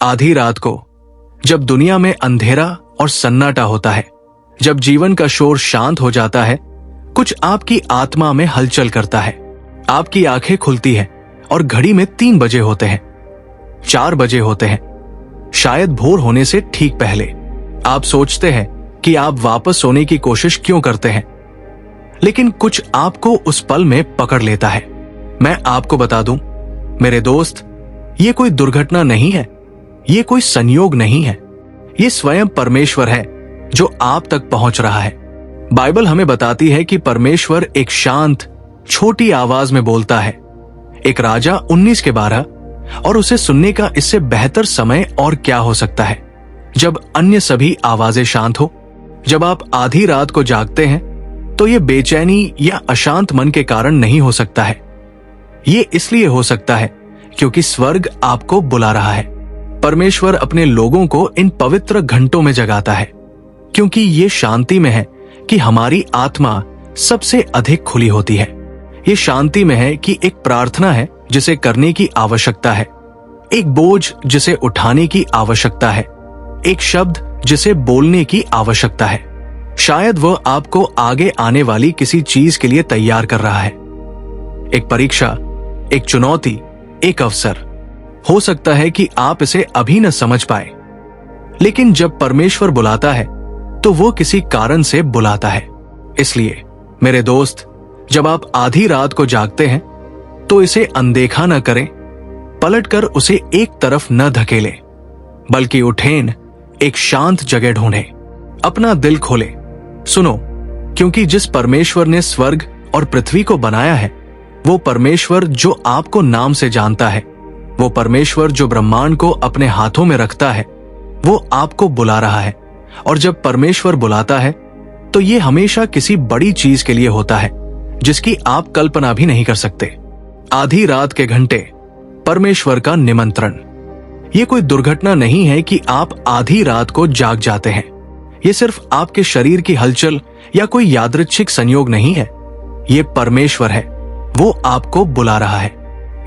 आधी रात को, जब दुनिया में अंधेरा और सन्नाटा होता है, जब जीवन का शोर शांत हो जाता है, कुछ आपकी आत्मा में हलचल करता है। आपकी आंखें खुलती हैं और घड़ी में 3 बजे होते हैं, 4 बजे होते हैं, शायद भोर होने से ठीक पहले। आप सोचते हैं कि आप वापस सोने की कोशिश क्यों करते हैं, लेकिन कुछ आपको उस पल में पकड़ लेता है। मैं आपको बता दूं, मेरे दोस्त, ये कोई दुर्घटना नहीं है, ये कोई संयोग नहीं है, ये स्वयं परमेश्वर है जो आप तक पहुंच रहा है। बाइबल हमें बताती है कि परमेश्वर एक शांत, छोटी आवाज में बोलता है। एक राजा 19:12, और उसे सुनने का इससे बेहतर समय और क्या हो सकता है, जब अन्य सभी आवाजें शांत हो। जब आप आधी रात को जागते हैं तो ये बेचैनी या अशांत मन के कारण नहीं हो सकता है। ये इसलिए हो सकता है क्योंकि स्वर्ग आपको बुला रहा है। परमेश्वर अपने लोगों को इन पवित्र घंटों में जगाता है, क्योंकि ये शांति में है कि हमारी आत्मा सबसे अधिक खुली होती है। ये शांति में है कि एक प्रार्थना है जिसे करने की आवश्यकता है, एक बोझ जिसे उठाने की आवश्यकता है, एक शब्द जिसे बोलने की आवश्यकता है। शायद वह आपको आगे आने वाली किसी चीज के लिए तैयार कर रहा है। एक परीक्षा, एक चुनौती, एक अवसर। हो सकता है कि आप इसे अभी न समझ पाए, लेकिन जब परमेश्वर बुलाता है तो वो किसी कारण से बुलाता है। इसलिए मेरे दोस्त, जब आप आधी रात को जागते हैं तो इसे अनदेखा न करें, पलटकर उसे एक तरफ न धकेलें, बल्कि उठें, एक शांत जगह ढूंढें, अपना दिल खोलें। सुनो, क्योंकि जिस परमेश्वर ने स्वर्ग और पृथ्वी को बनाया है, वो परमेश्वर जो आपको नाम से जानता है, वो परमेश्वर जो ब्रह्मांड को अपने हाथों में रखता है, वो आपको बुला रहा है। और जब परमेश्वर बुलाता है तो ये हमेशा किसी बड़ी चीज के लिए होता है जिसकी आप कल्पना भी नहीं कर सकते। आधी रात के घंटे, परमेश्वर का निमंत्रण। ये कोई दुर्घटना नहीं है कि आप आधी रात को जाग जाते हैं। ये सिर्फ आपके शरीर की हलचल या कोई यादृच्छिक संयोग नहीं है। ये परमेश्वर है, वो आपको बुला रहा है।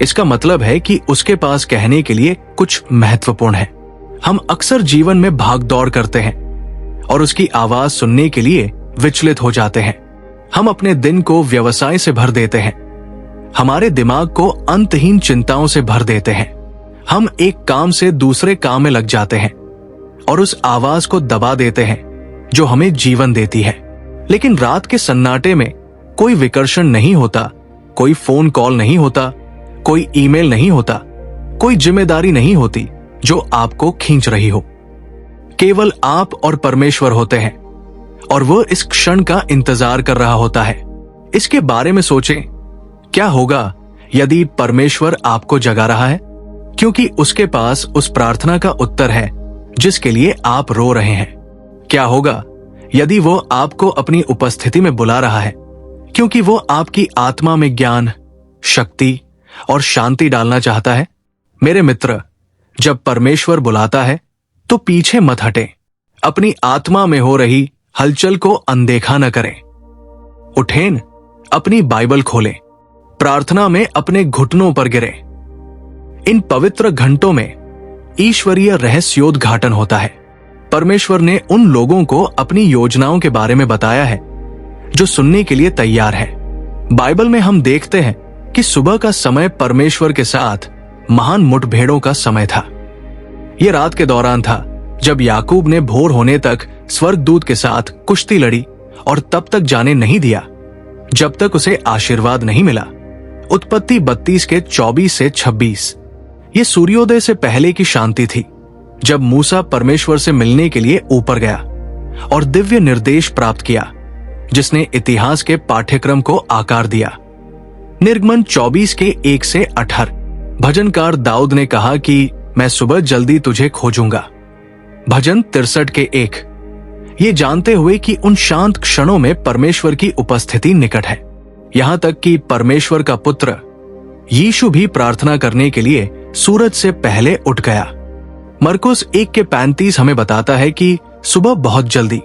इसका मतलब है कि उसके पास कहने के लिए कुछ महत्वपूर्ण है। हम अक्सर जीवन में भागदौड़ करते हैं और उसकी आवाज सुनने के लिए विचलित हो जाते हैं। हम अपने दिन को व्यवसाय से भर देते हैं, हमारे दिमाग को अंतहीन चिंताओं से भर देते हैं। हम एक काम से दूसरे काम में लग जाते हैं और उस आवाज को दबा देते हैं जो हमें जीवन देती है। लेकिन रात के सन्नाटे में कोई विकर्षण नहीं होता, कोई फोन कॉल नहीं होता, कोई ईमेल नहीं होता, कोई जिम्मेदारी नहीं होती जो आपको खींच रही हो। केवल आप और परमेश्वर होते हैं और वह इस क्षण का इंतजार कर रहा होता है। इसके बारे में सोचें, क्या होगा यदि परमेश्वर आपको जगा रहा है? क्योंकि उसके पास उस प्रार्थना का उत्तर है जिसके लिए आप रो रहे हैं। क्या होगा यदि वो आपको अपनी उपस्थिति में बुला रहा है, क्योंकि वो आपकी आत्मा में ज्ञान, शक्ति और शांति डालना चाहता है? मेरे मित्र, जब परमेश्वर बुलाता है तो पीछे मत हटें। अपनी आत्मा में हो रही हलचल को अनदेखा न करें। उठें, अपनी बाइबल खोलें, प्रार्थना में अपने घुटनों पर गिरें। इन पवित्र घंटों में ईश्वरीय रहस्योद्घाटन होता है। परमेश्वर ने उन लोगों को अपनी योजनाओं के बारे में बताया है जो सुनने के लिए तैयार है। बाइबल में हम देखते हैं कि सुबह का समय परमेश्वर के साथ महान मुठभेड़ों का समय था। यह रात के दौरान था जब याकूब ने भोर होने तक स्वर्गदूत के साथ कुश्ती लड़ी और तब तक जाने नहीं दिया जब तक उसे आशीर्वाद नहीं मिला। उत्पत्ति 32 के 24 से 26। ये सूर्योदय से पहले की शांति थी, जब मूसा परमेश्वर से मिलने के लिए ऊपर गया और दिव्य निर्देश प्राप्त किया जिसने इतिहास के पाठ्यक्रम को आकार दिया। निर्गमन 24 के 1 से 18। भजनकार दाऊद ने कहा कि मैं सुबह जल्दी तुझे खोजूंगा। भजन 63 के 1। ये जानते हुए कि उन शांत क्षणों में परमेश्वर की उपस्थिति निकट है। यहां तक कि परमेश्वर का पुत्र यीशु भी प्रार्थना करने के लिए सूरज से पहले उठ गया। मरकुस 1 के 35 हमें बताता है कि सुबह बहुत जल्दी,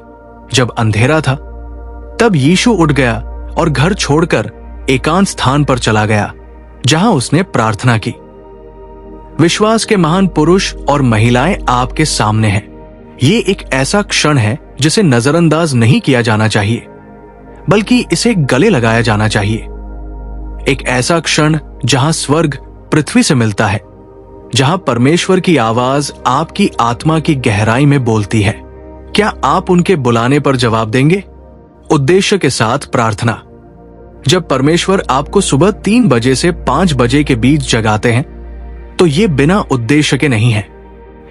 जब अंधेरा था, तब यीशु उठ गया और घर छोड़कर एकांत स्थान पर चला गया जहां उसने प्रार्थना की। विश्वास के महान पुरुष और महिलाएं आपके सामने हैं। ये एक ऐसा क्षण है जिसे नजरअंदाज नहीं किया जाना चाहिए, बल्कि इसे गले लगाया जाना चाहिए। एक ऐसा क्षण जहां स्वर्ग पृथ्वी से मिलता है, जहां परमेश्वर की आवाज आपकी आत्मा की गहराई में बोलती है। क्या आप उनके बुलाने पर जवाब देंगे? उद्देश्य के साथ प्रार्थना। जब परमेश्वर आपको सुबह 3 बजे से 5 बजे के बीच जगाते हैं, तो ये बिना उद्देश्य के नहीं है।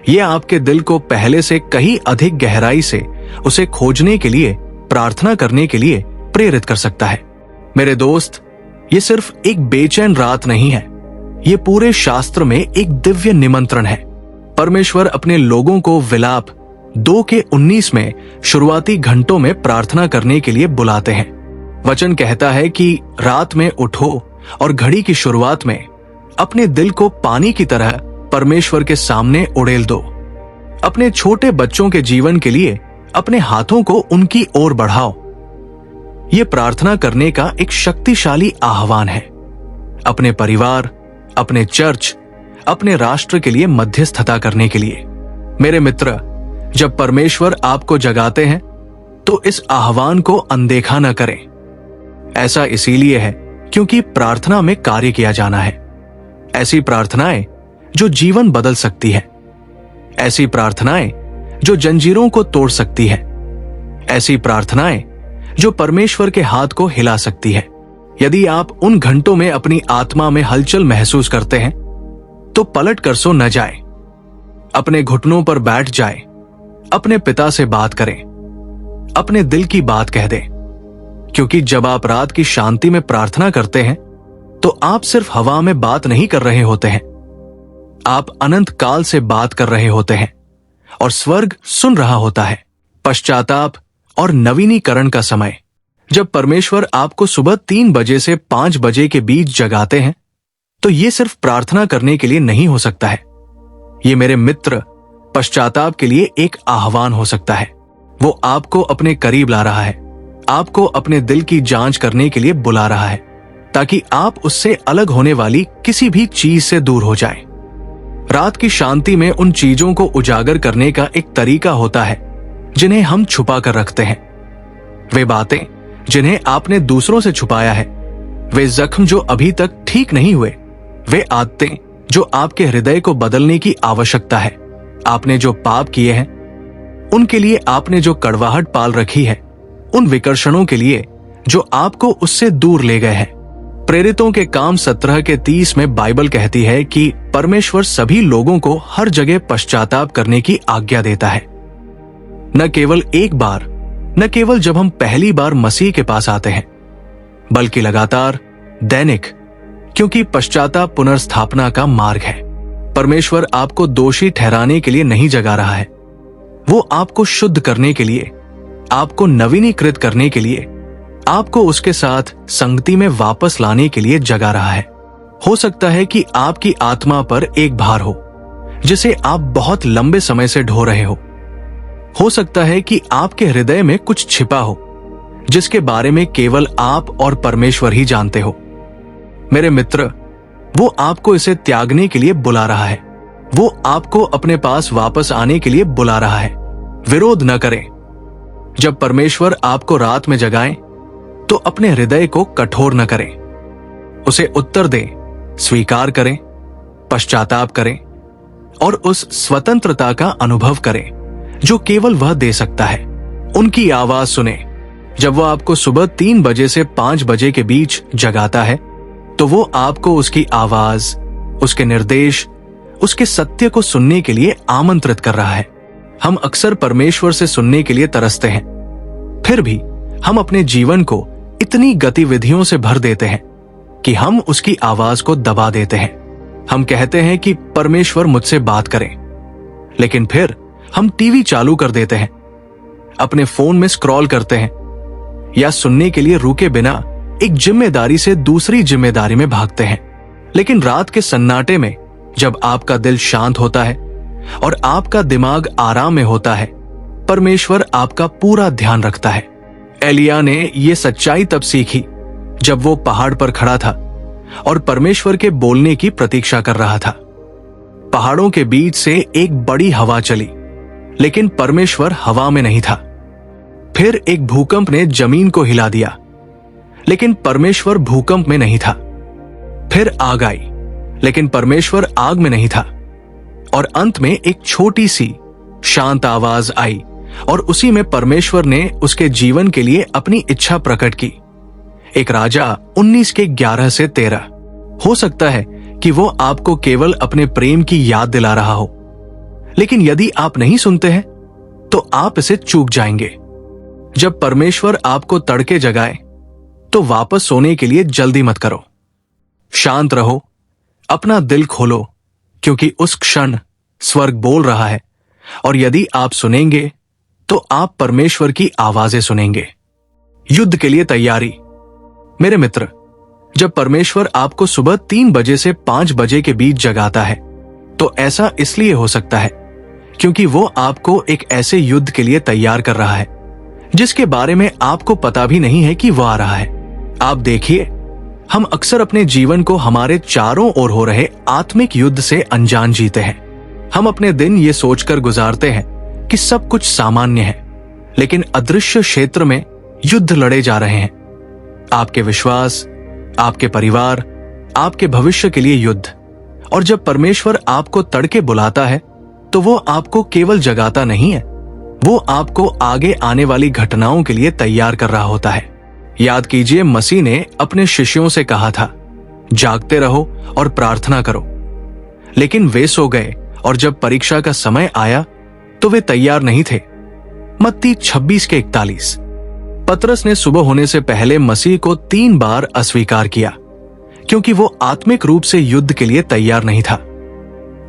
ये आपके दिल को पहले से कहीं अधिक गहराई से उसे खोजने के लिए, प्रार्थना करने के लिए प्रेरित कर सकता है। मेरे दोस्त, ये सिर्फ एक बेचैन रात नहीं है, ये पूरे शास्त्र में एक दिव्य निमंत्रण है। परमेश्वर अपने लोगों को विलाप 2:19 में शुरुआती घंटों में प्रार्थना करने के लिए बुलाते हैं। वचन कहता है कि रात में उठो और घड़ी की शुरुआत में अपने दिल को पानी की तरह परमेश्वर के सामने उड़ेल दो। अपने छोटे बच्चों के जीवन के लिए अपने हाथों को उनकी ओर बढ़ाओ। यह प्रार्थना करने का एक शक्तिशाली आह्वान है। अपने परिवार, अपने चर्च, अपने राष्ट्र के लिए मध्यस्थता करने के लिए। मेरे मित्र, जब परमेश्वर आपको जगाते हैं तो इस आह्वान को अनदेखा न करें। ऐसा इसीलिए है क्योंकि प्रार्थना में कार्य किया जाना है। ऐसी प्रार्थनाएं जो जीवन बदल सकती है, ऐसी प्रार्थनाएं जो जंजीरों को तोड़ सकती है, ऐसी प्रार्थनाएं जो परमेश्वर के हाथ को हिला सकती है। यदि आप उन घंटों में अपनी आत्मा में हलचल महसूस करते हैं तो पलट कर सो न जाए। अपने घुटनों पर बैठ जाए, अपने पिता से बात करें, अपने दिल की बात कह दें। क्योंकि जब आप रात की शांति में प्रार्थना करते हैं तो आप सिर्फ हवा में बात नहीं कर रहे होते हैं, आप अनंत काल से बात कर रहे होते हैं और स्वर्ग सुन रहा होता है। पश्चाताप और नवीनीकरण का समय। जब परमेश्वर आपको सुबह 3 बजे से 5 बजे के बीच जगाते हैं तो ये सिर्फ प्रार्थना करने के लिए नहीं हो सकता है। ये मेरे मित्र, पश्चाताप के लिए एक आह्वान हो सकता है। वो आपको अपने करीब ला रहा है, आपको अपने दिल की जांच करने के लिए बुला रहा है, ताकि आप उससे अलग होने वाली किसी भी चीज से दूर हो जाएं। रात की शांति में उन चीजों को उजागर करने का एक तरीका होता है जिन्हें हम छुपा कर रखते हैं। वे बातें जिन्हें आपने दूसरों से छुपाया है, वे जख्म जो अभी तक ठीक नहीं हुए, वे आदतें जो आपके हृदय को बदलने की आवश्यकता है। आपने जो पाप किए हैं, उनके लिए आपने जो कड़वाहट पाल रखी है, उन विकर्षणों के लिए जो आपको उससे दूर ले गए हैं। प्रेरितों के काम 17:30 में बाइबल कहती है कि परमेश्वर सभी लोगों को हर जगह पश्चाताप करने की आज्ञा देता है। न केवल एक बार, न केवल जब हम पहली बार मसीह के पास आते हैं, बल्कि लगातार, दैनिक, क्योंकि पश्चाताप पुनर्स्थापना का मार्ग है। परमेश्वर आपको दोषी ठहराने के लिए नहीं जगा रहा है, वो आपको शुद्ध करने के लिए, आपको नवीनीकृत करने के लिए, आपको उसके साथ संगति में वापस लाने के लिए जगा रहा है। हो सकता है कि आपकी आत्मा पर एक भार हो जिसे आप बहुत लंबे समय से ढो रहे हो सकता है कि आपके हृदय में कुछ छिपा हो जिसके बारे में केवल आप और परमेश्वर ही जानते हो। मेरे मित्र, वो आपको इसे त्यागने के लिए बुला रहा है। वो आपको अपने पास वापस आने के लिए बुला रहा है। विरोध न करें। जब परमेश्वर आपको रात में जगाएं तो अपने हृदय को कठोर न करें, उसे उत्तर दें, स्वीकार करें, पश्चाताप करें और उस स्वतंत्रता का अनुभव करें जो केवल वह दे सकता है। उनकी आवाज सुने। जब वो आपको सुबह 3 बजे से 5 बजे के बीच जगाता है तो वो आपको उसकी आवाज, उसके निर्देश, उसके सत्य को सुनने के लिए आमंत्रित कर रहा है। हम अक्सर परमेश्वर से सुनने के लिए तरसते हैं, फिर भी हम अपने जीवन को इतनी गतिविधियों से भर देते हैं कि हम उसकी आवाज को दबा देते हैं। हम कहते हैं कि परमेश्वर मुझसे बात करें, लेकिन फिर हम टीवी चालू कर देते हैं, अपने फोन में स्क्रॉल करते हैं या सुनने के लिए रुके बिना एक जिम्मेदारी से दूसरी जिम्मेदारी में भागते हैं। लेकिन रात के सन्नाटे में जब आपका दिल शांत होता है और आपका दिमाग आराम में होता है, परमेश्वर आपका पूरा ध्यान रखता है। एलिया ने यह सच्चाई तब सीखी जब वो पहाड़ पर खड़ा था और परमेश्वर के बोलने की प्रतीक्षा कर रहा था। पहाड़ों के बीच से एक बड़ी हवा चली, लेकिन परमेश्वर हवा में नहीं था। फिर एक भूकंप ने जमीन को हिला दिया, लेकिन परमेश्वर भूकंप में नहीं था। फिर आग आई, लेकिन परमेश्वर आग में नहीं था। और अंत में एक छोटी सी शांत आवाज आई, और उसी में परमेश्वर ने उसके जीवन के लिए अपनी इच्छा प्रकट की। एक राजा 19 के 11 से 13। हो सकता है कि वो आपको केवल अपने प्रेम की याद दिला रहा हो, लेकिन यदि आप नहीं सुनते हैं तो आप इसे चूक जाएंगे। जब परमेश्वर आपको तड़के जगाए तो वापस सोने के लिए जल्दी मत करो। शांत रहो, अपना दिल खोलो, क्योंकि उस क्षण स्वर्ग बोल रहा है, और यदि आप सुनेंगे तो आप परमेश्वर की आवाजें सुनेंगे। युद्ध के लिए तैयारी। मेरे मित्र, जब परमेश्वर आपको सुबह 3 बजे से 5 बजे के बीच जगाता है तो ऐसा इसलिए हो सकता है क्योंकि वो आपको एक ऐसे युद्ध के लिए तैयार कर रहा है जिसके बारे में आपको पता भी नहीं है कि वो आ रहा है। आप देखिए, हम अक्सर अपने जीवन को हमारे चारों ओर हो रहे आत्मिक युद्ध से अनजान जीते हैं। हम अपने दिन ये सोचकर गुजारते हैं कि सब कुछ सामान्य है, लेकिन अदृश्य क्षेत्र में युद्ध लड़े जा रहे हैं। आपके विश्वास, आपके परिवार, आपके भविष्य के लिए युद्ध। और जब परमेश्वर आपको तड़के बुलाता है तो वो आपको केवल जगाता नहीं है, वो आपको आगे आने वाली घटनाओं के लिए तैयार कर रहा होता है। याद कीजिए, मसीह ने अपने शिष्यों से कहा था, जागते रहो और प्रार्थना करो। लेकिन वे सो गए, और जब परीक्षा का समय आया तो वे तैयार नहीं थे। मत्ती 26 के 41। पतरस ने सुबह होने से पहले मसीह को 3 बार अस्वीकार किया, क्योंकि वो आत्मिक रूप से युद्ध के लिए तैयार नहीं था।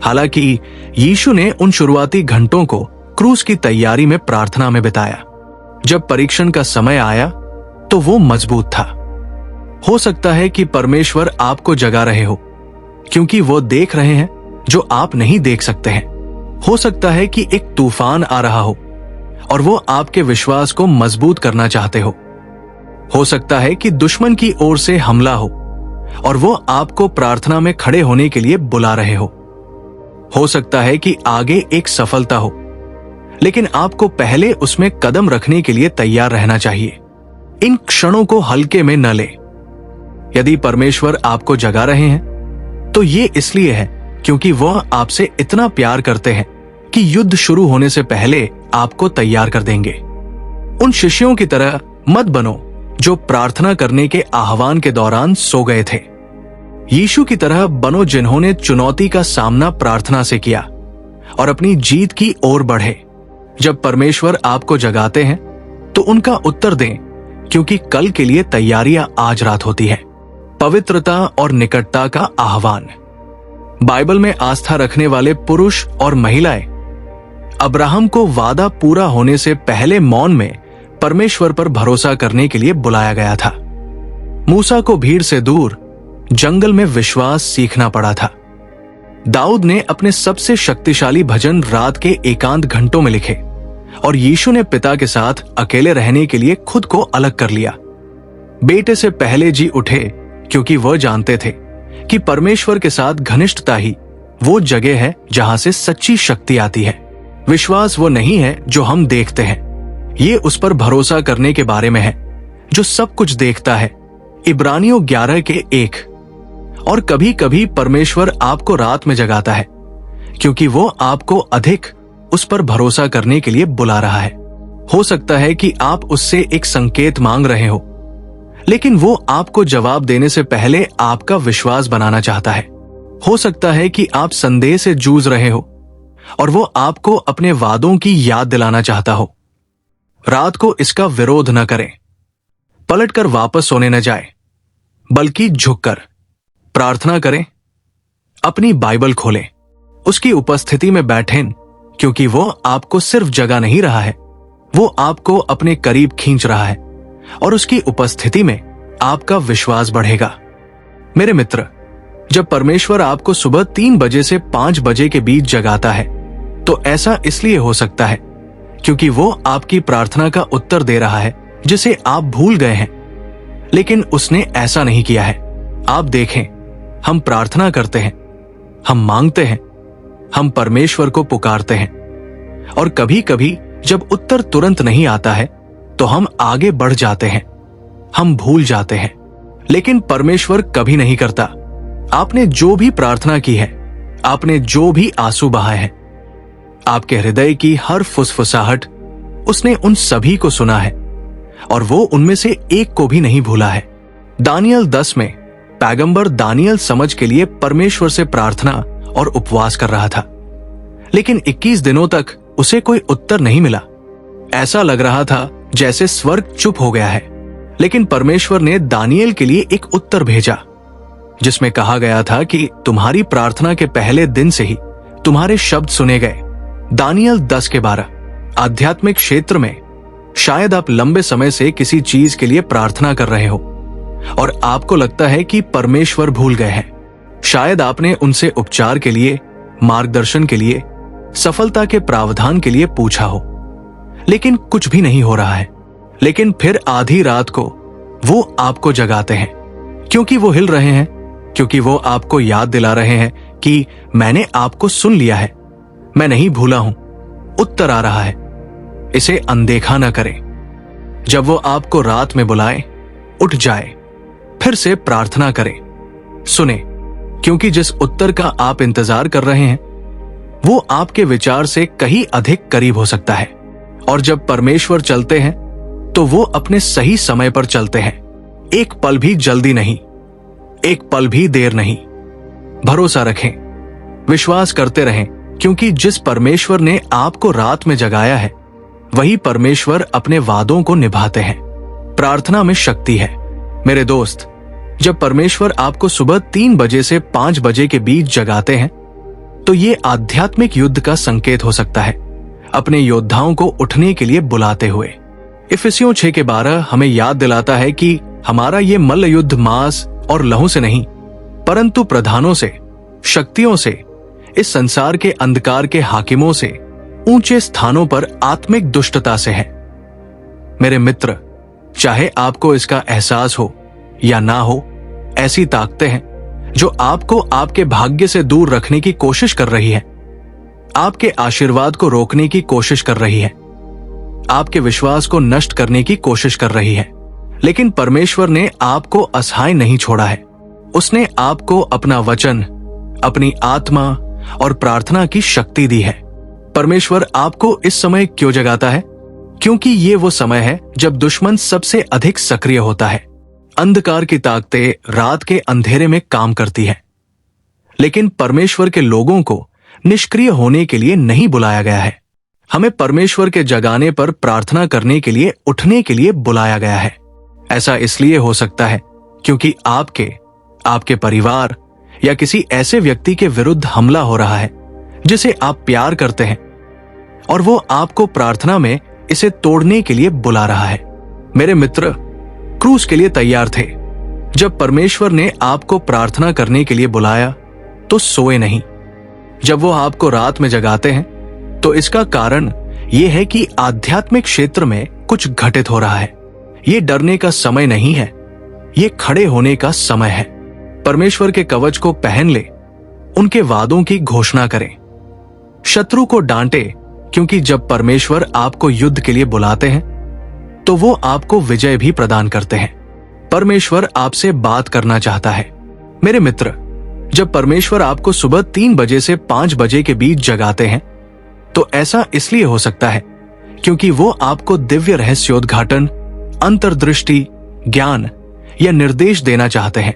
हालांकि यीशु ने उन शुरुआती घंटों को क्रूस की तैयारी में प्रार्थना में बिताया। जब परीक्षण का समय आया तो वो मजबूत था। हो सकता है कि परमेश्वर आपको जगा रहे हो, क्योंकि वो देख रहे हैं जो आप नहीं देख सकते हैं। हो सकता है कि एक तूफान आ रहा हो और वो आपके विश्वास को मजबूत करना चाहते हो सकता है कि दुश्मन की ओर से हमला हो और वो आपको प्रार्थना में खड़े होने के लिए बुला रहे हो सकता है कि आगे एक सफलता हो, लेकिन आपको पहले उसमें कदम रखने के लिए तैयार रहना चाहिए। इन क्षणों को हल्के में न ले। यदि परमेश्वर आपको जगा रहे हैं तो ये इसलिए है क्योंकि वह आपसे इतना प्यार करते हैं कि युद्ध शुरू होने से पहले आपको तैयार कर देंगे। उन शिष्यों की तरह मत बनो जो प्रार्थना करने के आह्वान के दौरान सो गए थे। यीशु की तरह बनो जिन्होंने चुनौती का सामना प्रार्थना से किया और अपनी जीत की ओर बढ़े। जब परमेश्वर आपको जगाते हैं तो उनका उत्तर दें, क्योंकि कल के लिए तैयारियां आज रात होती है। पवित्रता और निकटता का आह्वान। बाइबल में आस्था रखने वाले पुरुष और महिलाएं अब्राहम को वादा पूरा होने से पहले मौन में परमेश्वर पर भरोसा करने के लिए बुलाया गया था। मूसा को भीड़ से दूर जंगल में विश्वास सीखना पड़ा था। दाऊद ने अपने सबसे शक्तिशाली भजन रात के एकांत घंटों में लिखे और यीशु ने पिता के साथ अकेले रहने के लिए खुद को अलग कर लिया। बेटे से पहले जी उठे क्योंकि वह जानते थे कि परमेश्वर के साथ घनिष्ठता ही वो जगह है जहां से सच्ची शक्ति आती है। विश्वास वो नहीं है जो हम देखते हैं, ये उस पर भरोसा करने के बारे में है जो सब कुछ देखता है। इब्रानियों 11 के 1। और कभी कभी परमेश्वर आपको रात में जगाता है क्योंकि वो आपको अधिक उस पर भरोसा करने के लिए बुला रहा है। हो सकता है कि आप उससे एक संकेत मांग रहे हो, लेकिन वो आपको जवाब देने से पहले आपका विश्वास बनाना चाहता है। हो सकता है कि आप संदेह से जूझ रहे हो और वो आपको अपने वादों की याद दिलाना चाहता हो। रात को इसका विरोध न करें, पलटकर वापस सोने न जाए, बल्कि झुककर प्रार्थना करें। अपनी बाइबल खोलें, उसकी उपस्थिति में बैठें, क्योंकि वो आपको सिर्फ जगा नहीं रहा है, वो आपको अपने करीब खींच रहा है और उसकी उपस्थिति में आपका विश्वास बढ़ेगा। मेरे मित्र, जब परमेश्वर आपको सुबह 3 बजे से 5 बजे के बीच जगाता है तो ऐसा इसलिए हो सकता है क्योंकि वो आपकी प्रार्थना का उत्तर दे रहा है जिसे आप भूल गए हैं, लेकिन उसने ऐसा नहीं किया है। आप देखें, हम प्रार्थना करते हैं, हम मांगते हैं, हम परमेश्वर को पुकारते हैं, और कभी कभी जब उत्तर तुरंत नहीं आता है तो हम आगे बढ़ जाते हैं, हम भूल जाते हैं। लेकिन परमेश्वर कभी नहीं करता। आपने जो भी प्रार्थना की है, आपने जो भी आंसू बहाए हैं, आपके हृदय की हर फुसफुसाहट, उसने उन सभी को सुना है और वो उनमें से एक को भी नहीं भूला है। दानियल 10 में पैगंबर दानियल समझ के लिए परमेश्वर से प्रार्थना और उपवास कर रहा था, लेकिन 21 दिनों तक उसे कोई उत्तर नहीं मिला। ऐसा लग रहा था जैसे स्वर्ग चुप हो गया है। लेकिन परमेश्वर ने दानियल के लिए एक उत्तर भेजा, जिसमें कहा गया था कि तुम्हारी प्रार्थना के पहले दिन से ही तुम्हारे शब्द सुने गए। दानियल 10:12। आध्यात्मिक क्षेत्र में शायद आप लंबे समय से किसी चीज के लिए प्रार्थना कर रहे हो और आपको लगता है कि परमेश्वर भूल गए हैं। शायद आपने उनसे उपचार के लिए, मार्गदर्शन के लिए, सफलता के प्रावधान के लिए पूछा हो, लेकिन कुछ भी नहीं हो रहा है। लेकिन फिर आधी रात को वो आपको जगाते हैं, क्योंकि वो हिल रहे हैं, क्योंकि वो आपको याद दिला रहे हैं कि मैंने आपको सुन लिया है, मैं नहीं भूला हूं, उत्तर आ रहा है। इसे अनदेखा न करें। जब वो आपको रात में बुलाए, उठ जाए, फिर से प्रार्थना करें, सुने, क्योंकि जिस उत्तर का आप इंतजार कर रहे हैं वो आपके विचार से कहीं अधिक करीब हो सकता है। और जब परमेश्वर चलते हैं तो वो अपने सही समय पर चलते हैं, एक पल भी जल्दी नहीं, एक पल भी देर नहीं। भरोसा रखें, विश्वास करते रहें, क्योंकि जिस परमेश्वर ने आपको रात में जगाया है वही परमेश्वर अपने वादों को निभाते हैं। प्रार्थना में शक्ति है। मेरे दोस्त, जब परमेश्वर आपको सुबह 3 बजे से 5 बजे के बीच जगाते हैं तो ये आध्यात्मिक युद्ध का संकेत हो सकता है, अपने योद्धाओं को उठने के लिए बुलाते हुए। इफिसियों 6:12 हमें याद दिलाता है कि हमारा ये मल्ल युद्ध मांस और लहू से नहीं, परंतु प्रधानों से, शक्तियों से, इस संसार के अंधकार के हाकिमों से, ऊंचे स्थानों पर आत्मिक दुष्टता से है। मेरे मित्र, चाहे आपको इसका एहसास हो या ना हो, ऐसी ताकतें हैं जो आपको आपके भाग्य से दूर रखने की कोशिश कर रही है, आपके आशीर्वाद को रोकने की कोशिश कर रही है, आपके विश्वास को नष्ट करने की कोशिश कर रही है। लेकिन परमेश्वर ने आपको असहाय नहीं छोड़ा है। उसने आपको अपना वचन, अपनी आत्मा और प्रार्थना की शक्ति दी है। परमेश्वर आपको इस समय क्यों जगाता है? क्योंकि ये वो समय है जब दुश्मन सबसे अधिक सक्रिय होता है। अंधकार की ताकतें रात के अंधेरे में काम करती है, लेकिन परमेश्वर के लोगों को निष्क्रिय होने के लिए नहीं बुलाया गया है। हमें परमेश्वर के जगाने पर प्रार्थना करने के लिए, उठने के लिए बुलाया गया है। ऐसा इसलिए हो सकता है क्योंकि आपके परिवार या किसी ऐसे व्यक्ति के विरुद्ध हमला हो रहा है जिसे आप प्यार करते हैं, और वो आपको प्रार्थना में इसे तोड़ने के लिए बुला रहा है। मेरे मित्र क्रूस के लिए तैयार थे। जब परमेश्वर ने आपको प्रार्थना करने के लिए बुलाया तो सोए नहीं। जब वो आपको रात में जगाते हैं तो इसका कारण यह है कि आध्यात्मिक क्षेत्र में कुछ घटित हो रहा है। ये डरने का समय नहीं है, ये खड़े होने का समय है। परमेश्वर के कवच को पहन ले, उनके वादों की घोषणा करें, शत्रु को डांटे, क्योंकि जब परमेश्वर आपको युद्ध के लिए बुलाते हैं तो वो आपको विजय भी प्रदान करते हैं। परमेश्वर आपसे बात करना चाहता है। मेरे मित्र, जब परमेश्वर आपको सुबह 3 बजे से 5 बजे के बीच जगाते हैं तो ऐसा इसलिए हो सकता है क्योंकि वो आपको दिव्य रहस्योद्घाटन, अंतर्दृष्टि, ज्ञान या निर्देश देना चाहते हैं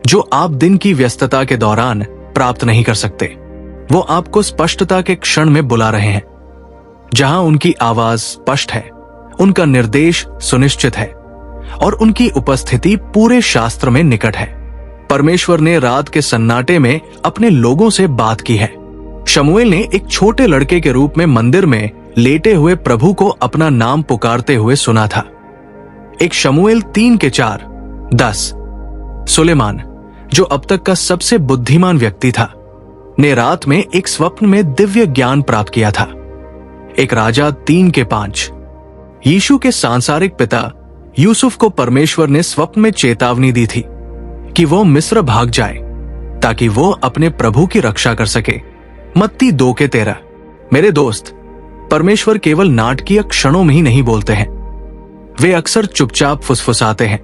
जो आप दिन की व्यस्तता के दौरान प्राप्त नहीं कर सकते। वो आपको स्पष्टता के क्षण में बुला रहे हैं, जहां उनकी आवाज स्पष्ट है, उनका निर्देश सुनिश्चित है और उनकी उपस्थिति पूरे शास्त्र में निकट है। परमेश्वर ने रात के सन्नाटे में अपने लोगों से बात की है। शमूएल ने एक छोटे लड़के के रूप में मंदिर में लेटे हुए प्रभु को अपना नाम पुकारते हुए सुना था। एक शमूएल 3:4-10। सुलेमान, जो अब तक का सबसे बुद्धिमान व्यक्ति था, ने रात में एक स्वप्न में दिव्य ज्ञान प्राप्त किया था। एक राजा 3:5। यीशु के सांसारिक पिता यूसुफ को परमेश्वर ने स्वप्न में चेतावनी दी थी कि वो मिस्र भाग जाए ताकि वो अपने प्रभु की रक्षा कर सके मत्ती 2:13। मेरे दोस्त, परमेश्वर केवल नाटकीय क्षणों में ही नहीं बोलते हैं, वे अक्सर चुपचाप फुसफुसाते हैं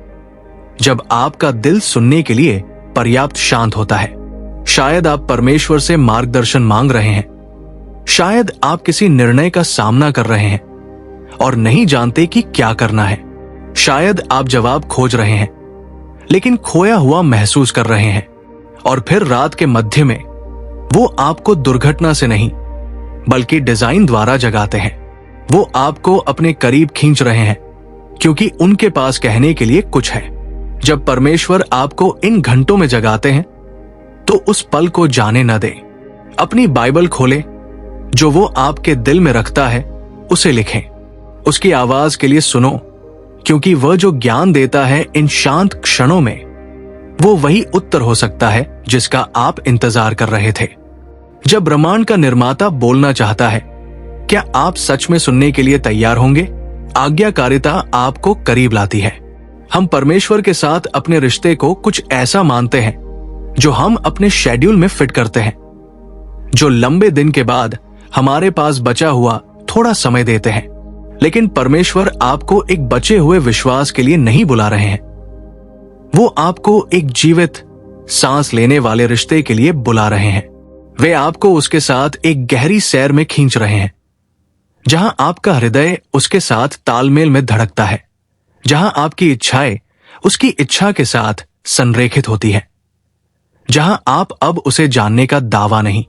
जब आपका दिल सुनने के लिए पर्याप्त शांत होता है। शायद आप परमेश्वर से मार्गदर्शन मांग रहे हैं, शायद आप किसी निर्णय का सामना कर रहे हैं और नहीं जानते कि क्या करना है। शायद आप जवाब खोज रहे हैं लेकिन खोया हुआ महसूस कर रहे हैं, और फिर रात के मध्य में वो आपको दुर्घटना से नहीं बल्कि डिजाइन द्वारा जगाते हैं। वो आपको अपने करीब खींच रहे हैं क्योंकि उनके पास कहने के लिए कुछ है। जब परमेश्वर आपको इन घंटों में जगाते हैं तो उस पल को जाने न दें। अपनी बाइबल खोलें, जो वो आपके दिल में रखता है उसे लिखें, उसकी आवाज के लिए सुनो, क्योंकि वह जो ज्ञान देता है इन शांत क्षणों में, वो वही उत्तर हो सकता है जिसका आप इंतजार कर रहे थे। जब ब्रह्मांड का निर्माता बोलना चाहता है, क्या आप सच में सुनने के लिए तैयार होंगे? आज्ञाकारिता आपको करीब लाती है। हम परमेश्वर के साथ अपने रिश्ते को कुछ ऐसा मानते हैं जो हम अपने शेड्यूल में फिट करते हैं, जो लंबे दिन के बाद हमारे पास बचा हुआ थोड़ा समय देते हैं। लेकिन परमेश्वर आपको एक बचे हुए विश्वास के लिए नहीं बुला रहे हैं, वो आपको एक जीवित सांस लेने वाले रिश्ते के लिए बुला रहे हैं। वे आपको उसके साथ एक गहरी सैर में खींच रहे हैं, जहां आपका हृदय उसके साथ तालमेल में धड़कता है, जहां आपकी इच्छाएं उसकी इच्छा के साथ संरेखित होती हैं, जहां आप अब उसे जानने का दावा नहीं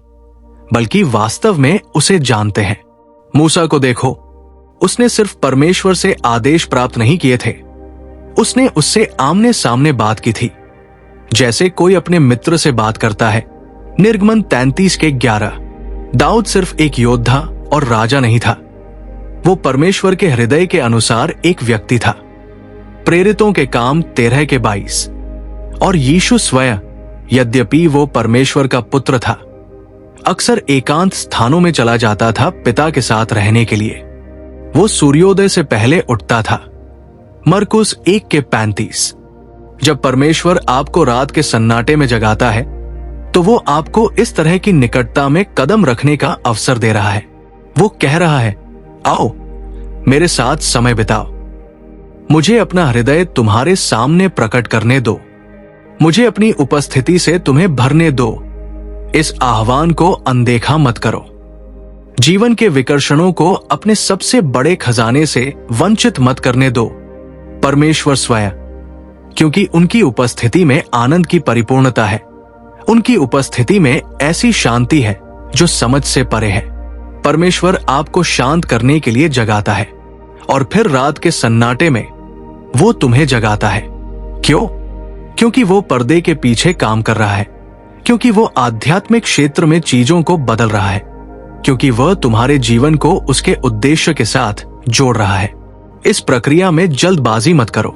बल्कि वास्तव में उसे जानते हैं। मूसा को देखो, उसने सिर्फ परमेश्वर से आदेश प्राप्त नहीं किए थे, उसने उससे आमने सामने बात की थी, जैसे कोई अपने मित्र से बात करता है। निर्गमन 33:11। दाऊद सिर्फ एक योद्धा और राजा नहीं था, वो परमेश्वर के हृदय के अनुसार एक व्यक्ति था। प्रेरितों के काम 13:22। और यीशु स्वयं, यद्यपि वो परमेश्वर का पुत्र था, अक्सर एकांत स्थानों में चला जाता था पिता के साथ रहने के लिए। वो सूर्योदय से पहले उठता था। मरकुस 1:35। जब परमेश्वर आपको रात के सन्नाटे में जगाता है तो वो आपको इस तरह की निकटता में कदम रखने का अवसर दे रहा है। वो कह रहा है, आओ मेरे साथ समय बिताओ, मुझे अपना हृदय तुम्हारे सामने प्रकट करने दो, मुझे अपनी उपस्थिति से तुम्हें भरने दो। इस आह्वान को अनदेखा मत करो। जीवन के विकर्षणों को अपने सबसे बड़े खजाने से वंचित मत करने दो, परमेश्वर स्वयं, क्योंकि उनकी उपस्थिति में आनंद की परिपूर्णता है। उनकी उपस्थिति में ऐसी शांति है जो समझ से परे है। परमेश्वर आपको शांत करने के लिए जगाता है और फिर रात के सन्नाटे में वो तुम्हें जगाता है। क्यों? क्योंकि वो पर्दे के पीछे काम कर रहा है, क्योंकि वो आध्यात्मिक क्षेत्र में चीजों को बदल रहा है, क्योंकि वह तुम्हारे जीवन को उसके उद्देश्य के साथ जोड़ रहा है। इस प्रक्रिया में जल्दबाजी मत करो।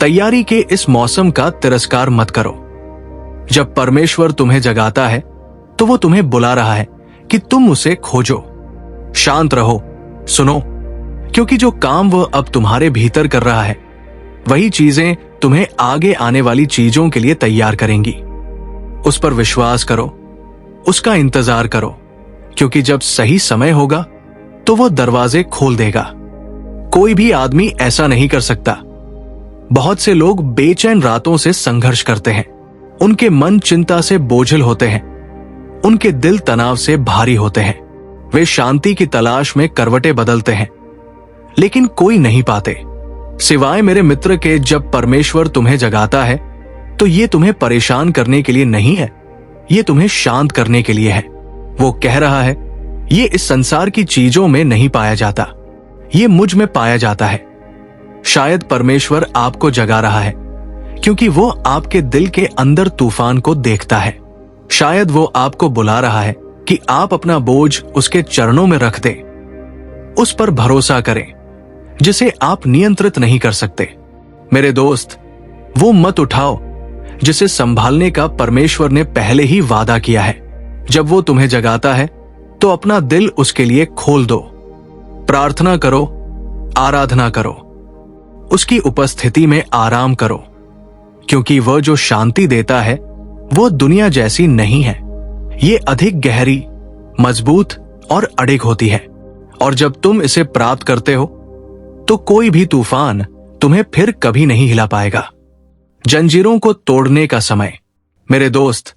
तैयारी के इस मौसम का तिरस्कार मत करो। जब परमेश्वर तुम्हें जगाता है तो वो तुम्हें बुला रहा है कि तुम उसे खोजो। शांत रहो, सुनो, क्योंकि जो काम वह अब तुम्हारे भीतर कर रहा है, वही चीजें तुम्हें आगे आने वाली चीजों के लिए तैयार करेंगी। उस पर विश्वास करो, उसका इंतजार करो, क्योंकि जब सही समय होगा तो वो दरवाजे खोल देगा। कोई भी आदमी ऐसा नहीं कर सकता। बहुत से लोग बेचैन रातों से संघर्ष करते हैं, उनके मन चिंता से बोझिल होते हैं, उनके दिल तनाव से भारी होते हैं। वे शांति की तलाश में करवटें बदलते हैं, लेकिन कोई नहीं पाते सिवाय मेरे मित्र के। जब परमेश्वर तुम्हें जगाता है तो ये तुम्हें परेशान करने के लिए नहीं है, ये तुम्हें शांत करने के लिए है। वो कह रहा है, ये इस संसार की चीजों में नहीं पाया जाता, ये मुझ में पाया जाता है। शायद परमेश्वर आपको जगा रहा है क्योंकि वो आपके दिल के अंदर तूफान को देखता है। शायद वो आपको बुला रहा है कि आप अपना बोझ उसके चरणों में रख दें, उस पर भरोसा करें जिसे आप नियंत्रित नहीं कर सकते। मेरे दोस्त, वो मत उठाओ जिसे संभालने का परमेश्वर ने पहले ही वादा किया है। जब वो तुम्हें जगाता है तो अपना दिल उसके लिए खोल दो। प्रार्थना करो, आराधना करो, उसकी उपस्थिति में आराम करो, क्योंकि वह जो शांति देता है वो दुनिया जैसी नहीं है। ये अधिक गहरी मजबूत और अडिग होती है, और जब तुम इसे प्राप्त करते हो तो कोई भी तूफान तुम्हें फिर कभी नहीं हिला पाएगा। जंजीरों को तोड़ने का समय। मेरे दोस्त,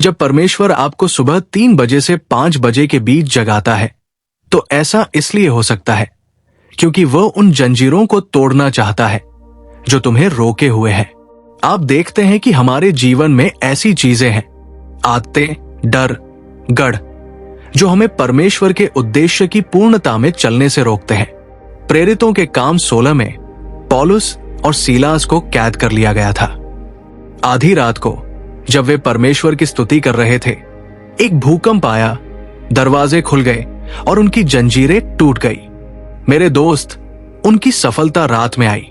जब परमेश्वर आपको सुबह 3 बजे से 5 बजे के बीच जगाता है तो ऐसा इसलिए हो सकता है क्योंकि वह उन जंजीरों को तोड़ना चाहता है जो तुम्हें रोके हुए हैं। आप देखते हैं कि हमारे जीवन में ऐसी चीजें हैं, आदतें, डर, गढ़, जो हमें परमेश्वर के उद्देश्य की पूर्णता में चलने से रोकते हैं। प्रेरितों के काम 16 में पौलुस और सीलास को कैद कर लिया गया था। आधी रात को जब वे परमेश्वर की स्तुति कर रहे थे, एक भूकंप आया, दरवाजे खुल गए और उनकी जंजीरें टूट गई। मेरे दोस्त, उनकी सफलता रात में आई।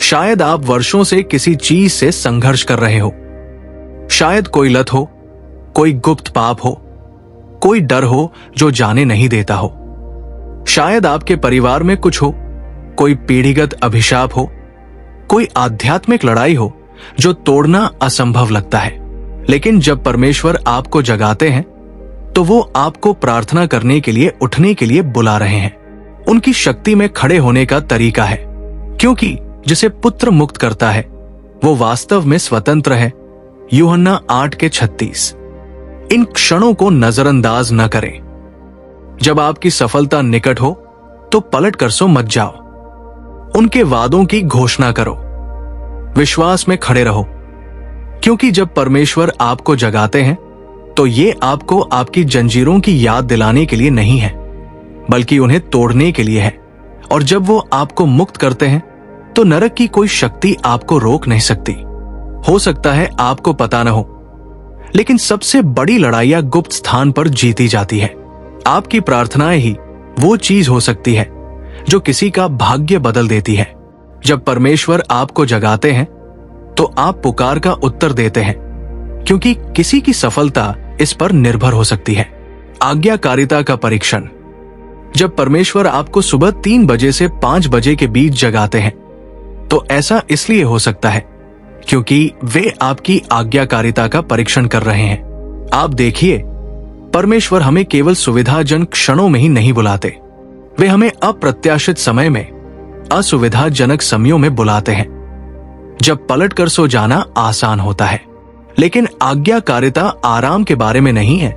शायद आप वर्षों से किसी चीज से संघर्ष कर रहे हो। शायद कोई लत हो, कोई गुप्त पाप हो, कोई डर हो जो जाने नहीं देता हो। शायद आपके परिवार में कुछ हो, कोई पीढ़ीगत अभिशाप हो, कोई आध्यात्मिक लड़ाई हो जो तोड़ना असंभव लगता है। लेकिन जब परमेश्वर आपको जगाते हैं तो वो आपको प्रार्थना करने के लिए, उठने के लिए बुला रहे हैं। उनकी शक्ति में खड़े होने का तरीका है, क्योंकि जिसे पुत्र मुक्त करता है वो वास्तव में स्वतंत्र है। यूहन्ना 8:36। इन क्षणों को नजरअंदाज न करें। जब आपकी सफलता निकट हो तो पलट कर सो मत जाओ। उनके वादों की घोषणा करो, विश्वास में खड़े रहो, क्योंकि जब परमेश्वर आपको जगाते हैं तो ये आपको आपकी जंजीरों की याद दिलाने के लिए नहीं है, बल्कि उन्हें तोड़ने के लिए है। और जब वो आपको मुक्त करते हैं तो नरक की कोई शक्ति आपको रोक नहीं सकती। हो सकता है आपको पता न हो, लेकिन सबसे बड़ी लड़ाइयां गुप्त स्थान पर जीती जाती है। आपकी प्रार्थनाएं ही वो चीज हो सकती है जो किसी का भाग्य बदल देती है। जब परमेश्वर आपको जगाते हैं तो आप पुकार का उत्तर देते हैं, क्योंकि किसी की सफलता इस पर निर्भर हो सकती है। आज्ञाकारिता का परीक्षण। जब परमेश्वर आपको सुबह 3 बजे से 5 बजे के बीच जगाते हैं तो ऐसा इसलिए हो सकता है क्योंकि वे आपकी आज्ञाकारिता का परीक्षण कर रहे हैं। आप देखिए, परमेश्वर हमें केवल सुविधाजनक क्षणों में ही नहीं बुलाते, वे हमें अप्रत्याशित समय में, असुविधाजनक समयों में बुलाते हैं, जब पलट कर सो जाना आसान होता है। लेकिन आज्ञाकारिता आराम के बारे में नहीं है,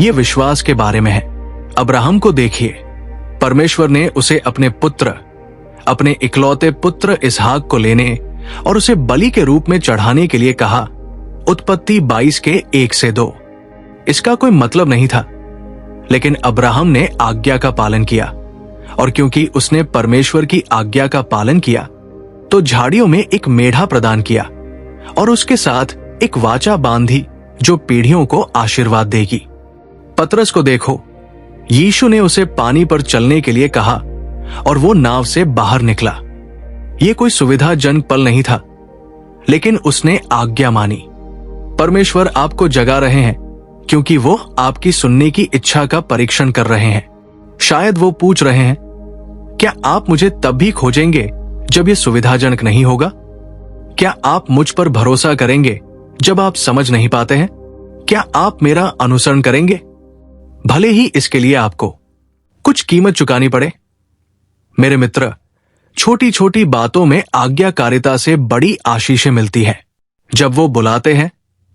ये विश्वास के बारे में है। अब्राहम को देखिए, परमेश्वर ने उसे अपने पुत्र, अपने इकलौते पुत्र इसहाक को लेने और उसे बलि के रूप में चढ़ाने के लिए कहा। उत्पत्ति 22:1-2। इसका कोई मतलब नहीं था, लेकिन अब्राहम ने आज्ञा का पालन किया, और क्योंकि उसने परमेश्वर की आज्ञा का पालन किया तो झाड़ियों में एक मेढ़ा प्रदान किया और उसके साथ एक वाचा बांधी जो पीढ़ियों को आशीर्वाद देगी। पतरस को देखो, यीशु ने उसे पानी पर चलने के लिए कहा और वो नाव से बाहर निकला। ये कोई सुविधाजनक पल नहीं था, लेकिन उसने आज्ञा मानी। परमेश्वर आपको जगा रहे हैं क्योंकि वो आपकी सुनने की इच्छा का परीक्षण कर रहे हैं। शायद वो पूछ रहे हैं, क्या आप मुझे तब भी खोजेंगे जब ये सुविधाजनक नहीं होगा? क्या आप मुझ पर भरोसा करेंगे जब आप समझ नहीं पाते हैं? क्या आप मेरा अनुसरण करेंगे, भले ही इसके लिए आपको कुछ कीमत चुकानी पड़े? मेरे मित्र, छोटी छोटी बातों में आज्ञाकारिता से बड़ी आशीषें मिलती है। जब वो बुलाते हैं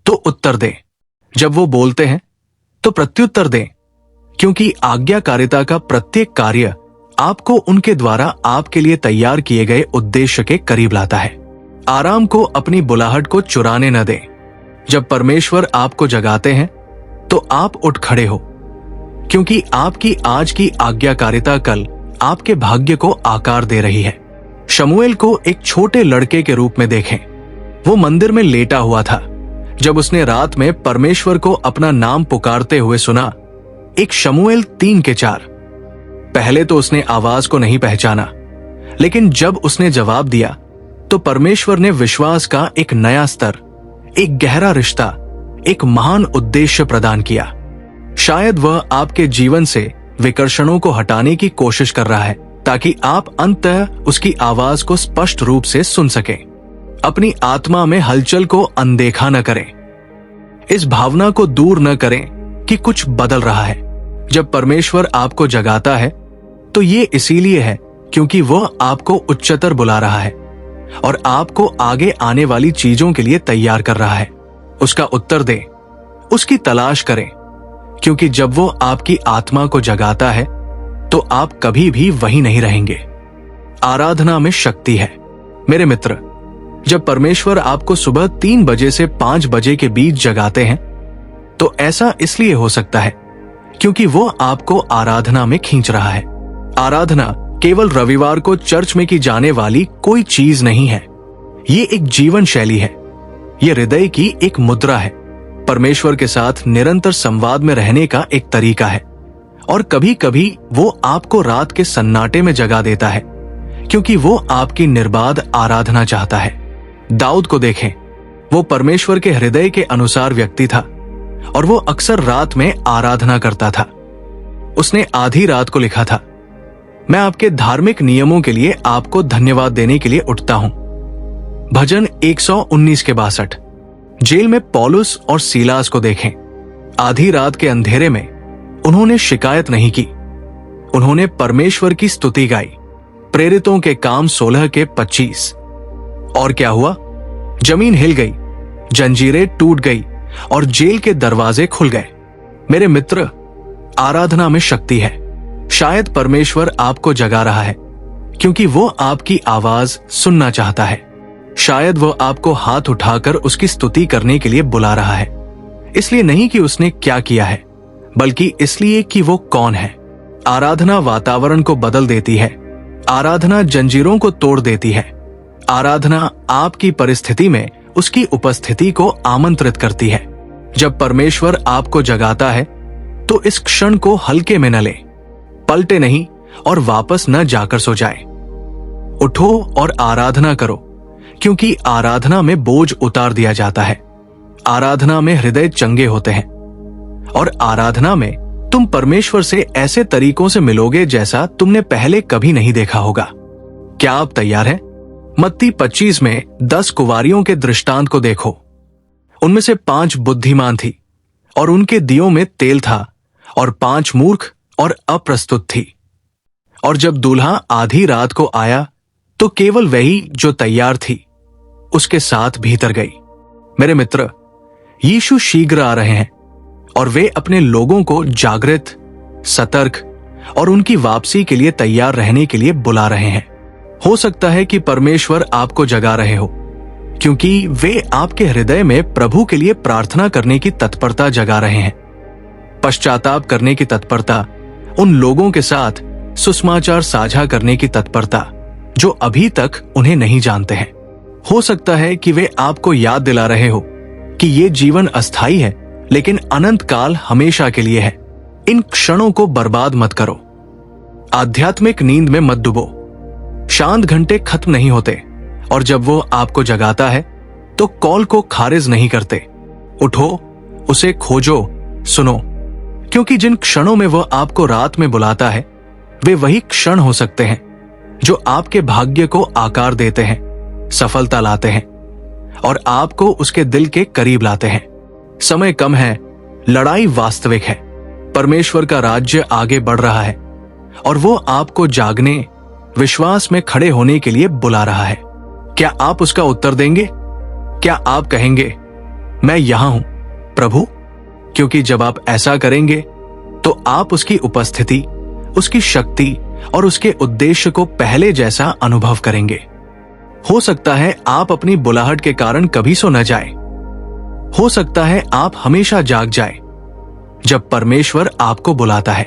तो उत्तर दें, जब वो बोलते हैं तो प्रत्युत्तर दें, क्योंकि आज्ञाकारिता का प्रत्येक कार्य आपको उनके द्वारा आपके लिए तैयार किए गए उद्देश्य के करीब लाता है। आराम को अपनी बुलाहट को चुराने न दें। जब परमेश्वर आपको जगाते हैं तो आप उठ खड़े हो, क्योंकि आपकी आज की आज्ञाकारिता कल आपके भाग्य को आकार दे रही है। शमूएल को एक छोटे लड़के के रूप में देखें। वो मंदिर में लेटा हुआ था जब उसने रात में परमेश्वर को अपना नाम पुकारते हुए सुना। एक शमूएल 3:4। पहले तो उसने आवाज को नहीं पहचाना, लेकिन जब उसने जवाब दिया तो परमेश्वर ने विश्वास का एक नया स्तर, एक गहरा रिश्ता, एक महान उद्देश्य प्रदान किया। शायद वह आपके जीवन से विकर्षणों को हटाने की कोशिश कर रहा है ताकि आप अंततः उसकी आवाज को स्पष्ट रूप से सुन सकें। अपनी आत्मा में हलचल को अनदेखा न करें। इस भावना को दूर न करें कि कुछ बदल रहा है। जब परमेश्वर आपको जगाता है तो ये इसीलिए है क्योंकि वह आपको उच्चतर बुला रहा है और आपको आगे आने वाली चीजों के लिए तैयार कर रहा है। उसका उत्तर दें, उसकी तलाश करें, क्योंकि जब वो आपकी आत्मा को जगाता है तो आप कभी भी वहीं नहीं रहेंगे। आराधना में शक्ति है। मेरे मित्र, जब परमेश्वर आपको सुबह 3 बजे से 5 बजे के बीच जगाते हैं तो ऐसा इसलिए हो सकता है क्योंकि वो आपको आराधना में खींच रहा है। आराधना केवल रविवार को चर्च में की जाने वाली कोई चीज नहीं है। ये एक जीवन शैली है। ये हृदय की एक मुद्रा है। परमेश्वर के साथ निरंतर संवाद में रहने का एक तरीका है। और कभी कभी वो आपको रात के सन्नाटे में जगा देता है क्योंकि वो आपकी निर्बाध आराधना चाहता है। दाऊद को देखें, वो परमेश्वर के हृदय के अनुसार व्यक्ति था और वो अक्सर रात में आराधना करता था। उसने आधी रात को लिखा था, मैं आपके धार्मिक नियमों के लिए आपको धन्यवाद देने के लिए उठता हूं। भजन 119 के 62। जेल में पौलुस और सीलास को देखें। आधी रात के अंधेरे में उन्होंने शिकायत नहीं की, उन्होंने परमेश्वर की स्तुति गाई। प्रेरितों के काम 16 के 25। और क्या हुआ? जमीन हिल गई, जंजीरें टूट गई और जेल के दरवाजे खुल गए। मेरे मित्र, आराधना में शक्ति है। शायद परमेश्वर आपको जगा रहा है क्योंकि वो आपकी आवाज सुनना चाहता है। शायद वो आपको हाथ उठाकर उसकी स्तुति करने के लिए बुला रहा है, इसलिए नहीं कि उसने क्या किया है, बल्कि इसलिए कि वो कौन है। आराधना वातावरण को बदल देती है। आराधना जंजीरों को तोड़ देती है। आराधना आपकी परिस्थिति में उसकी उपस्थिति को आमंत्रित करती है। जब परमेश्वर आपको जगाता है तो इस क्षण को हल्के में न ले, पलटे नहीं और वापस न जाकर सो जाए। उठो और आराधना करो, क्योंकि आराधना में बोझ उतार दिया जाता है। आराधना में हृदय चंगे होते हैं और आराधना में तुम परमेश्वर से ऐसे तरीकों से मिलोगे जैसा तुमने पहले कभी नहीं देखा होगा। क्या आप तैयार हैं? मत्ती 25 में 10 कुंवारियों के दृष्टांत को देखो। उनमें से 5 बुद्धिमान थी और उनके दियों में तेल था और 5 मूर्ख और अप्रस्तुत थी। और जब दूल्हा आधी रात को आया तो केवल वही जो तैयार थी उसके साथ भीतर गई। मेरे मित्र, यीशु शीघ्र आ रहे हैं और वे अपने लोगों को जागृत, सतर्क और उनकी वापसी के लिए तैयार रहने के लिए बुला रहे हैं। हो सकता है कि परमेश्वर आपको जगा रहे हो क्योंकि वे आपके हृदय में प्रभु के लिए प्रार्थना करने की तत्परता जगा रहे हैं। पश्चाताप करने की तत्परता, उन लोगों के साथ सुसमाचार साझा करने की तत्परता जो अभी तक उन्हें नहीं जानते हैं। हो सकता है कि वे आपको याद दिला रहे हो कि ये जीवन अस्थायी है लेकिन अनंत काल हमेशा के लिए है। इन क्षणों को बर्बाद मत करो। आध्यात्मिक नींद में मत डूबो। शांत घंटे खत्म नहीं होते और जब वो आपको जगाता है तो कॉल को खारिज नहीं करते। उठो, उसे खोजो, सुनो, क्योंकि जिन क्षणों में वह आपको रात में बुलाता है वे वही क्षण हो सकते हैं जो आपके भाग्य को आकार देते हैं, सफलता लाते हैं और आपको उसके दिल के करीब लाते हैं। समय कम है, लड़ाई वास्तविक है। परमेश्वर का राज्य आगे बढ़ रहा है और वो आपको जागने, विश्वास में खड़े होने के लिए बुला रहा है। क्या आप उसका उत्तर देंगे? क्या आप कहेंगे, मैं यहां हूं प्रभु? क्योंकि जब आप ऐसा करेंगे तो आप उसकी उपस्थिति, उसकी शक्ति और उसके उद्देश्य को पहले जैसा अनुभव करेंगे। हो सकता है आप अपनी बुलाहट के कारण कभी सो न जाए। हो सकता है आप हमेशा जाग जाए जब परमेश्वर आपको बुलाता है।